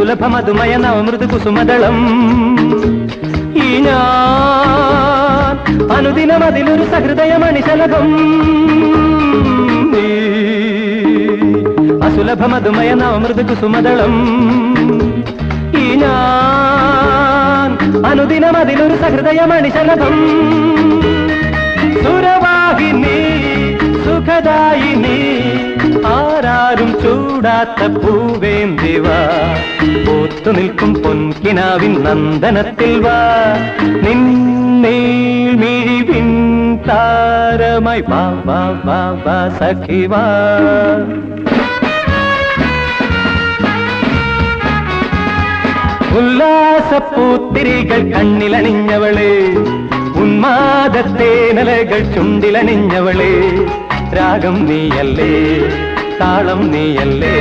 സുലഭമധുമയ നവമൃദു കുസുമദളം ഈ ഞാൻ അനുദിനം അതിലൊരു സഹൃദയമണിശലഭം അസുലഭമധുമയ നവമൃദു കുസുമദളം ഈ ഞാൻ അനുദിനം അതിലൊരു സഹൃദയമണിശലഭം സുരവാഹിനി സുഖദായിനി ആരാരും ചൂടാത്ത പൂവേന്തിവ പൂത്തു നിൽക്കും പൊൻകിനാവിൻ നന്ദനത്തിൽ വാ നിന്നീൾ മിഴിവിൻ താരമായി വാ വാ വാ വാ സഖി വാ ഉല്ലാസപ്പൂത്തിരികൾ കണ്ണിലണിഞ്ഞവളെ ഉന്മാദത്തേനലകൾ ചുണ്ടിലണിഞ്ഞവളെ രാഗം നീയല്ലേ താളം നീയല്ലേ